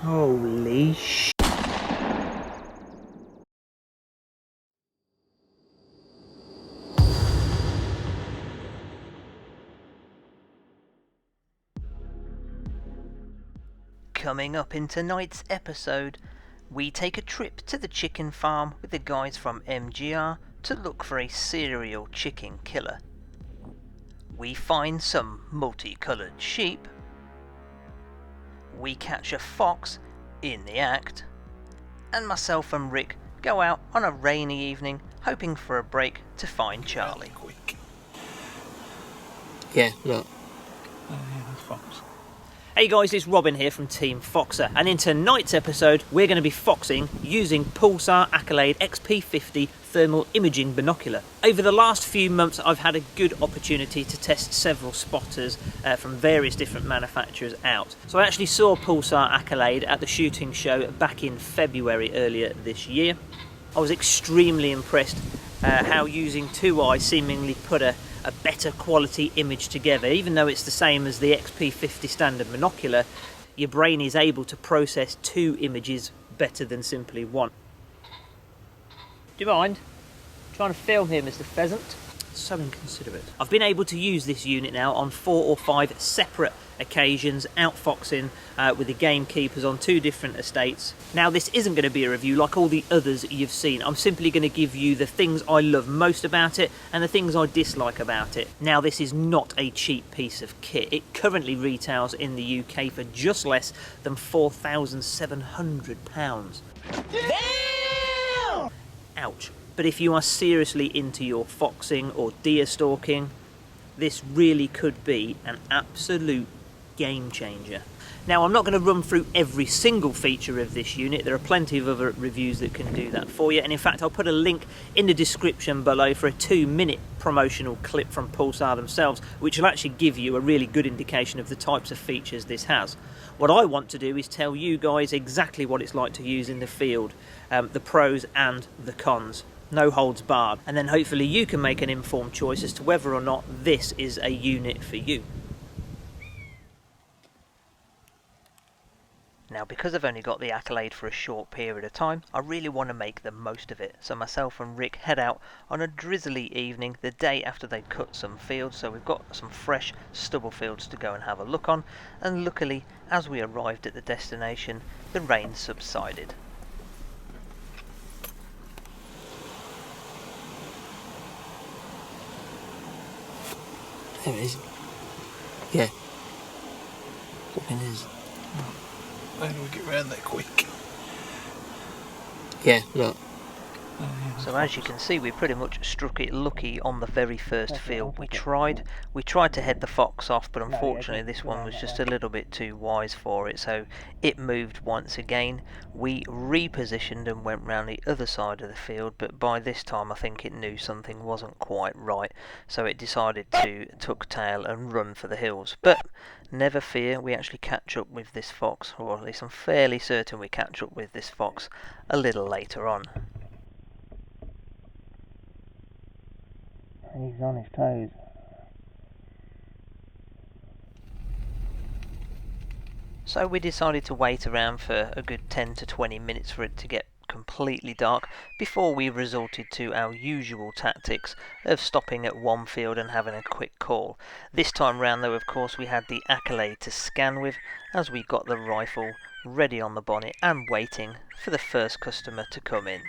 Holy sh... Coming up in tonight's episode, we take a trip to the chicken farm with the guys from MGR to look for a serial chicken killer. We find some multicoloured sheep. We catch a fox in the act. And myself and Rick go out on a rainy evening hoping for a break to find Charlie. Quick. Yeah, look. Oh yeah, the fox. Hey guys, it's Robin here from Team Foxer, and in tonight's episode we're going to be foxing using Pulsar Accolade XP50 thermal imaging binocular. Over the last few months I've had a good opportunity to test several spotters from various different manufacturers out. So I actually saw Pulsar Accolade at the shooting show back in February earlier this year. I was extremely impressed how using two eyes seemingly put a better quality image together. Even though it's the same as the XP50 standard binocular, your brain is able to process two images better than simply one. Do you mind trying to film here, Mr. Pheasant? So inconsiderate. I've been able to use this unit now on 4 or 5 separate occasions, outfoxing with the gamekeepers on 2 different estates. Now this isn't going to be a review like all the others you've seen. I'm simply going to give you the things I love most about it and the things I dislike about it. Now this is not a cheap piece of kit. It currently retails in the UK for just less than £4,700. Damn! Ouch. But if you are seriously into your foxing or deer stalking, this really could be an absolute game changer. Now I'm not going to run through every single feature of this unit. There are plenty of other reviews that can do that for you, and in fact I'll put a link in the description below for a 2-minute promotional clip from Pulsar themselves, which will actually give you a really good indication of the types of features this has. What I want to do is tell you guys exactly what it's like to use in the field, the pros and the cons. No holds barred, and then hopefully you can make an informed choice as to whether or not this is a unit for you. Now because I've only got the Accolade for a short period of time, I really want to make the most of it. So myself and Rick head out on a drizzly evening the day after they cut some fields, so we've got some fresh stubble fields to go and have a look on, and luckily as we arrived at the destination the rain subsided. There it is. Yeah. It is. How do we get round there quick? Yeah, look. So as you can see, we pretty much struck it lucky on the very first field we tried. We tried to head the fox off, but unfortunately this one was just a little bit too wise for it, so it moved once again. We repositioned and went round the other side of the field, but by this time I think it knew something wasn't quite right, so it decided to tuck tail and run for the hills. But never fear, we actually catch up with this fox, or at least I'm fairly certain we catch up with this fox a little later on. He's on his toes. So we decided to wait around for a good 10 to 20 minutes for it to get completely dark before we resorted to our usual tactics of stopping at one field and having a quick call. This time round though, of course, we had the Accolade to scan with as we got the rifle ready on the bonnet and waiting for the first customer to come in.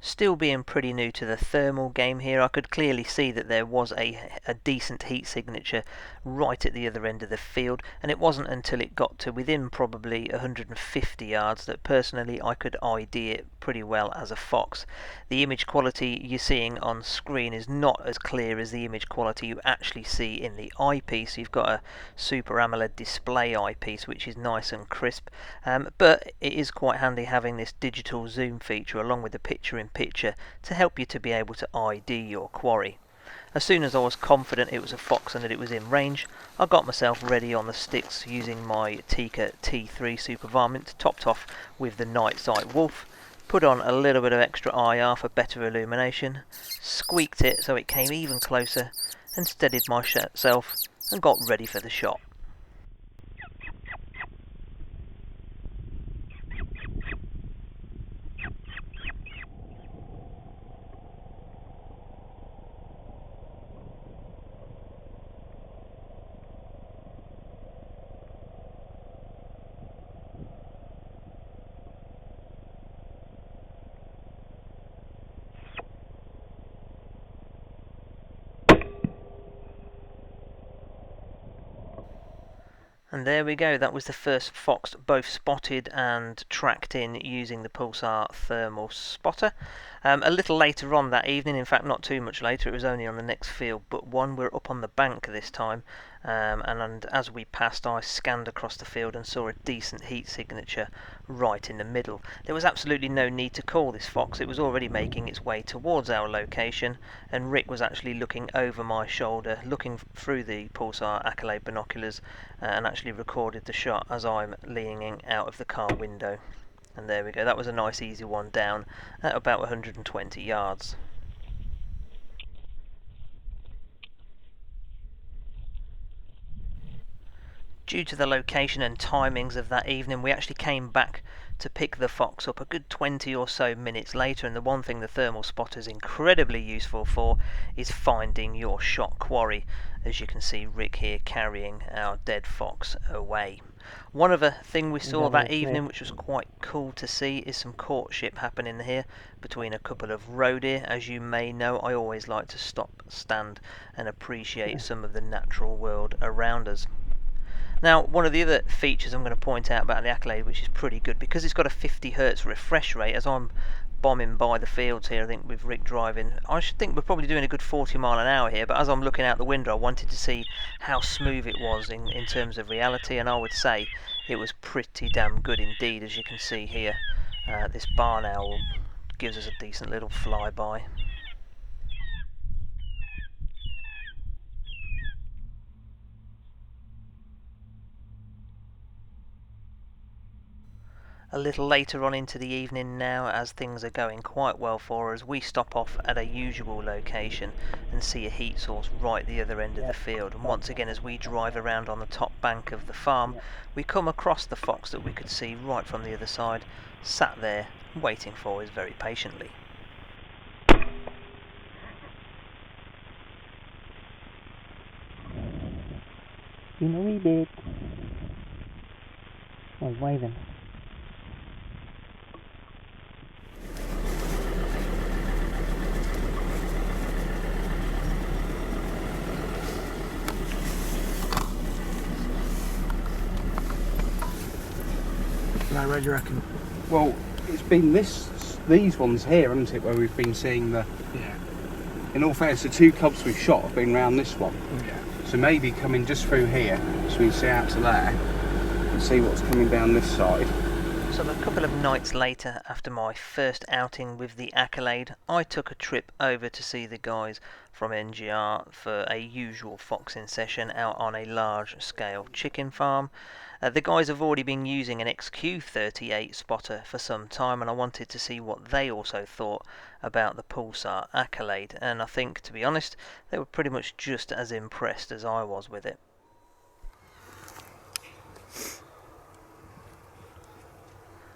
Still being pretty new to the thermal game here, I could clearly see that there was a decent heat signature right at the other end of the field, and it wasn't until it got to within probably 150 yards that personally I could ID it pretty well as a fox. The image quality you're seeing on screen is not as clear as the image quality you actually see in the eyepiece. You've got a Super AMOLED display eyepiece which is nice and crisp, but it is quite handy having this digital zoom feature along with the picture-in-picture to help you to be able to ID your quarry. As soon as I was confident it was a fox and that it was in range, I got myself ready on the sticks using my Tikka T3 Super Varmint topped off with the Night Sight Wolf, put on a little bit of extra IR for better illumination, squeaked it so it came even closer, and steadied myself and got ready for the shot. And there we go, that was the first fox both spotted and tracked in using the Pulsar thermal spotter. A little later on that evening, in fact not too much later, it was only on the next field but one, we're up on the bank this time, and as we passed I scanned across the field and saw a decent heat signature right in the middle. There was absolutely no need to call this fox, it was already making its way towards our location, and Rick was actually looking over my shoulder, looking through the Pulsar Accolade binoculars, and actually recorded the shot as I'm leaning out of the car window. And there we go, that was a nice easy one down at about 120 yards. Due to the location and timings of that evening, we actually came back to pick the fox up a good 20 or so minutes later, and the one thing the thermal spotter is incredibly useful for is finding your shot quarry. As you can see, Rick here carrying our dead fox away. One other thing we saw that evening, which was quite cool to see, is some courtship happening here between a couple of roe deer. As you may know, I always like to stop, stand and appreciate some of the natural world around us. Now, one of the other features I'm going to point out about the Accolade, which is pretty good, because it's got a 50 Hz refresh rate, as I'm bombing by the fields here, I think with Rick driving, I should think we're probably doing a good 40 mile an hour here, but as I'm looking out the window I wanted to see how smooth it was in terms of reality, and I would say it was pretty damn good indeed. As you can see here, this barn owl gives us a decent little flyby. A little later on into the evening now, as things are going quite well for us, we stop off at a usual location and see a heat source right the other end of the field. And once again, as we drive around on the top bank of the farm, we come across the fox that we could see right from the other side, sat there waiting for us very patiently. You know he did. I was waving. No, where do you reckon? Well, it's been these ones here, hasn't it, where we've been seeing the... Yeah. In all fairness, the two cubs we've shot have been round this one. Yeah. So maybe coming just through here, so we can see out to there, and see what's coming down this side. So a couple of nights later, after my first outing with the Accolade, I took a trip over to see the guys from NGR for a usual foxing session out on a large scale chicken farm. The guys have already been using an XQ38 spotter for some time, and I wanted to see what they also thought about the Pulsar Accolade, and I think, to be honest, they were pretty much just as impressed as I was with it.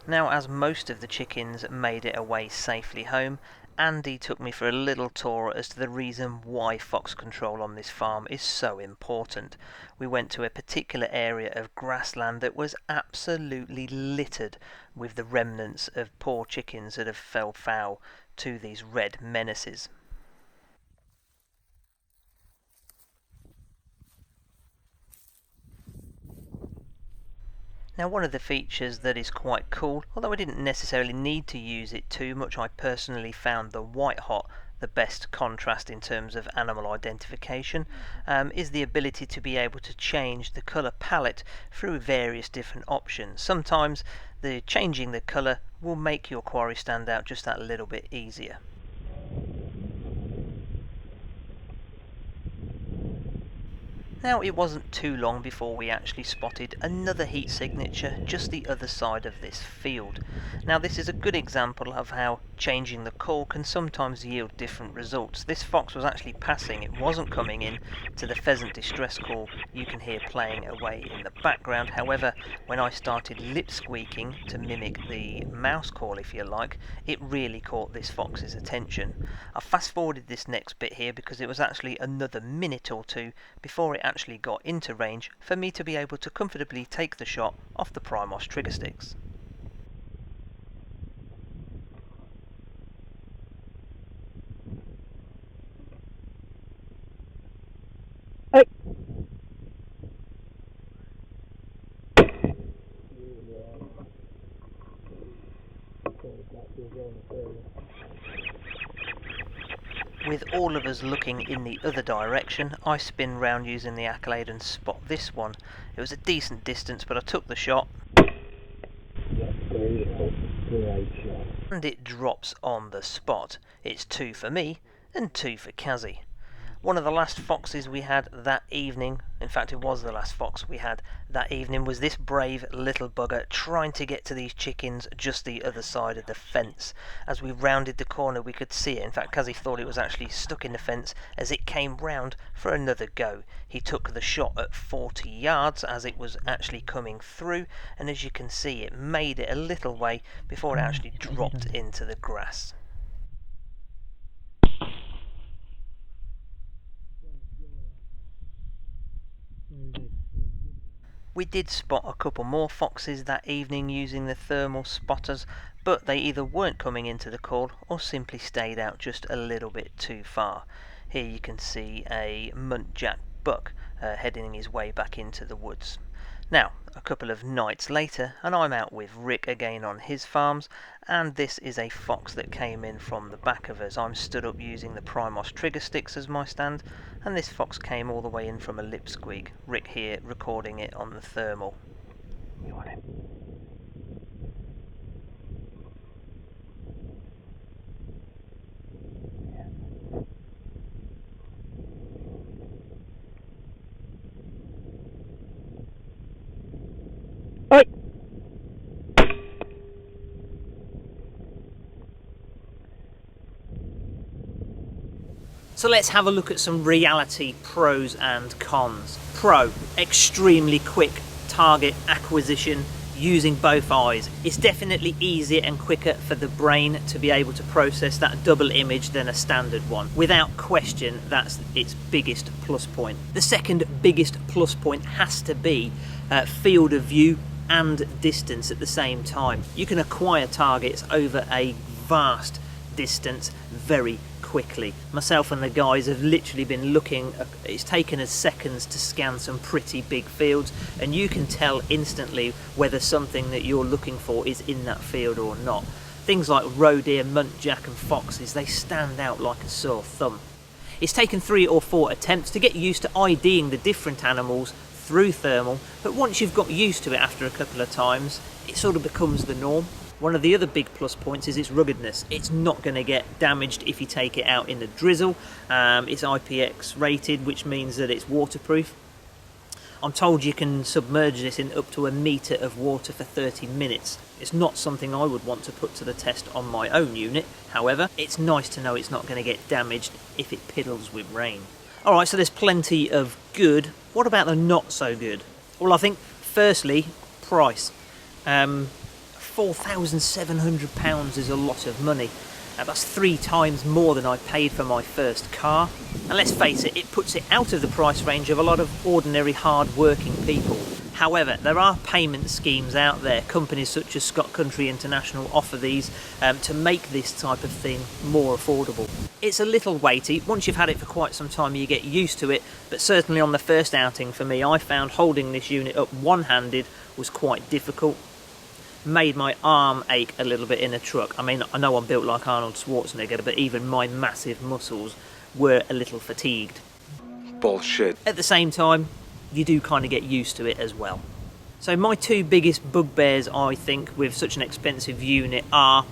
Now, as most of the chickens made it away safely home, Andy took me for a little tour as to the reason why fox control on this farm is so important. We went to a particular area of grassland that was absolutely littered with the remnants of poor chickens that have fell foul to these red menaces. Now, one of the features that is quite cool, although I didn't necessarily need to use it too much, I personally found the white hot the best contrast in terms of animal identification, is the ability to be able to change the colour palette through various different options. Sometimes the changing the colour will make your quarry stand out just that little bit easier. Now, it wasn't too long before we actually spotted another heat signature just the other side of this field. Now, this is a good example of how changing the call can sometimes yield different results. This fox was actually passing, it wasn't coming in to the pheasant distress call you can hear playing away in the background. However, when I started lip squeaking to mimic the mouse call, if you like, it really caught this fox's attention. I fast forwarded this next bit here because it was actually another minute or two before it actually got into range for me to be able to comfortably take the shot off the Primos trigger sticks. Hey. with all of us looking in the other direction, I spin round using the Accolade and spot this one. It was a decent distance, but I took the shot. And it drops on the spot. It's 2 for me and 2 for Kazzy. One of the last foxes we had that evening, in fact it was the last fox we had that evening, was this brave little bugger trying to get to these chickens just the other side of the fence. As we rounded the corner we could see it. In fact, Kazzy thought it was actually stuck in the fence as it came round for another go. He took the shot at 40 yards as it was actually coming through, and as you can see it made it a little way before it actually dropped into the grass. We did spot a couple more foxes that evening using the thermal spotters, but they either weren't coming into the call or simply stayed out just a little bit too far. Here you can see a muntjac buck heading his way back into the woods. Now, a couple of nights later, and I'm out with Rick again on his farms, and this is a fox that came in from the back of us. I'm stood up using the Primos trigger sticks as my stand, and this fox came all the way in from a lip squeak. Rick here recording it on the thermal. You want it? Oi! So let's have a look at some reality pros and cons. Pro, extremely quick target acquisition using both eyes. It's definitely easier and quicker for the brain to be able to process that double image than a standard one. Without question, that's its biggest plus point. The second biggest plus point has to be field of view and distance at the same time. You can acquire targets over a vast distance very quickly. Myself and the guys have literally been looking, it's taken us seconds to scan some pretty big fields, and you can tell instantly whether something that you're looking for is in that field or not. Things like roe deer, muntjac and foxes, they stand out like a sore thumb. It's taken 3 or 4 attempts to get used to IDing the different animals through thermal, but once you've got used to it after a couple of times, it sort of becomes the norm. One of the other big plus points is its ruggedness. It's not going to get damaged if you take it out in the drizzle. It's IPX rated, which means that it's waterproof. I'm told you can submerge this in up to a metre of water for 30 minutes. It's not something I would want to put to the test on my own unit. However, it's nice to know it's not going to get damaged if it piddles with rain. Alright, so there's plenty of good. What about the not so good? Well, I think firstly, price. £4,700 is a lot of money. That's 3 times more than I paid for my first car. And let's face it, it puts it out of the price range of a lot of ordinary hard-working people. However, there are payment schemes out there. Companies such as Scott Country International offer these to make this type of thing more affordable. It's a little weighty. Once you've had it for quite some time, you get used to it. But certainly on the first outing for me, I found holding this unit up one-handed was quite difficult. Made my arm ache a little bit in a truck. I mean, I know I'm built like Arnold Schwarzenegger, but even my massive muscles were a little fatigued. Bullshit. At the same time, you do kind of get used to it as well. So my 2 biggest bugbears, I think, with such an expensive unit are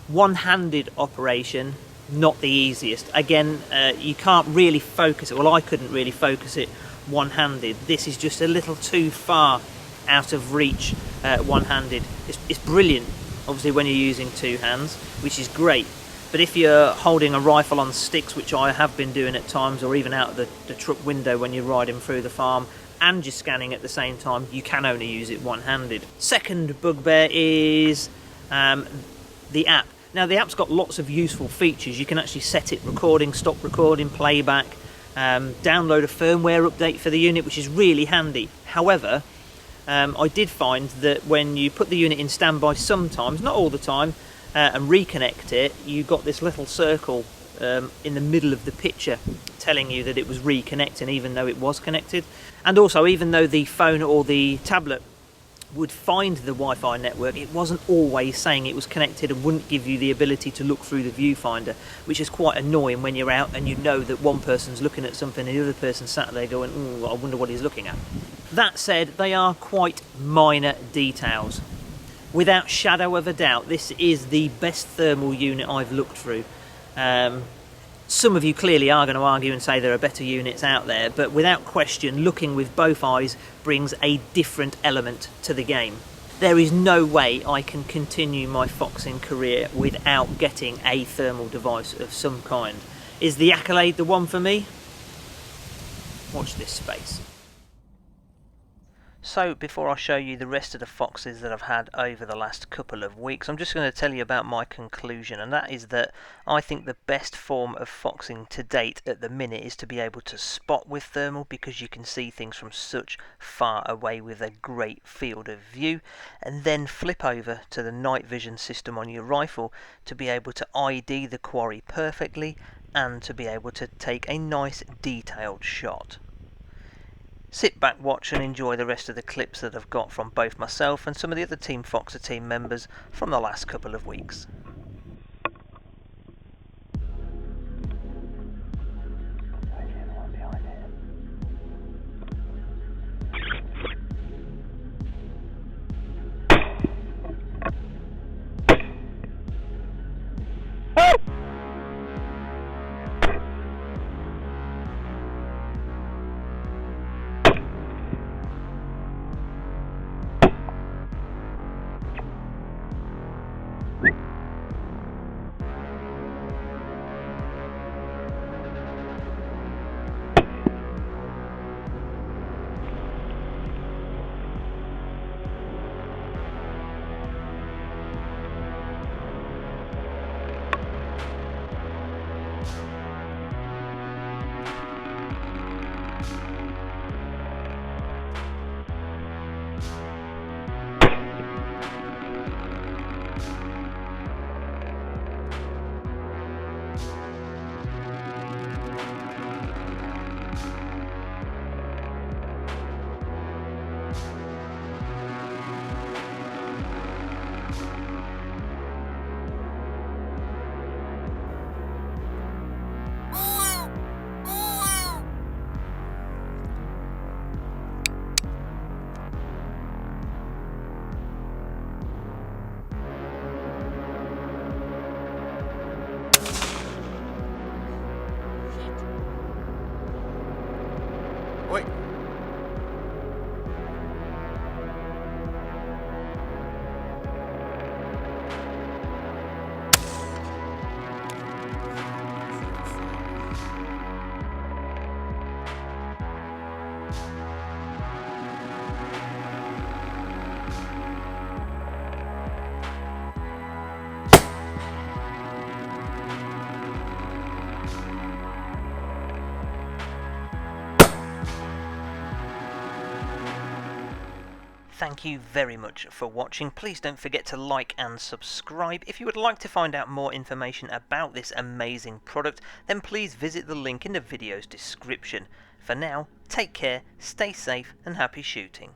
one-handed operation, not the easiest. Again, you can't really focus it. Well, I couldn't really focus it one-handed. This is just a little too far out of reach one-handed. It's brilliant, obviously, when you're using 2 hands, which is great. But if you're holding a rifle on sticks, which I have been doing at times, or even out the truck window when you're riding through the farm, and you're scanning at the same time, you can only use it one-handed. Second bugbear is the app. Now, the app's got lots of useful features. You can actually set it recording, stop recording, playback, download a firmware update for the unit, which is really handy. However, I did find that when you put the unit in standby sometimes, not all the time, and reconnect it, you got this little circle in the middle of the picture telling you that it was reconnecting even though it was connected. And also, even though the phone or the tablet would find the Wi-Fi network, it wasn't always saying it was connected and wouldn't give you the ability to look through the viewfinder, which is quite annoying when you're out and you know that one person's looking at something and the other person sat there going, "Ooh, I wonder what he's looking at." That said, they are quite minor details. Without shadow of a doubt, this is the best thermal unit I've looked through. Some of you clearly are going to argue and say there are better units out there, but without question, looking with both eyes brings a different element to the game. There is no way I can continue my foxing career without getting a thermal device of some kind. Is the Accolade the one for me? Watch this space. So before I show you the rest of the foxes that I've had over the last couple of weeks, I'm just going to tell you about my conclusion, and that is that I think the best form of foxing to date at the minute is to be able to spot with thermal, because you can see things from such far away with a great field of view, and then flip over to the night vision system on your rifle to be able to ID the quarry perfectly and to be able to take a nice detailed shot. Sit back, watch and enjoy the rest of the clips that I've got from both myself and some of the other Team Foxer team members from the last couple of weeks. Wait. Thank you very much for watching. Please don't forget to like and subscribe. If you would like to find out more information about this amazing product, then please visit the link in the video's description. For now, take care, stay safe and happy shooting.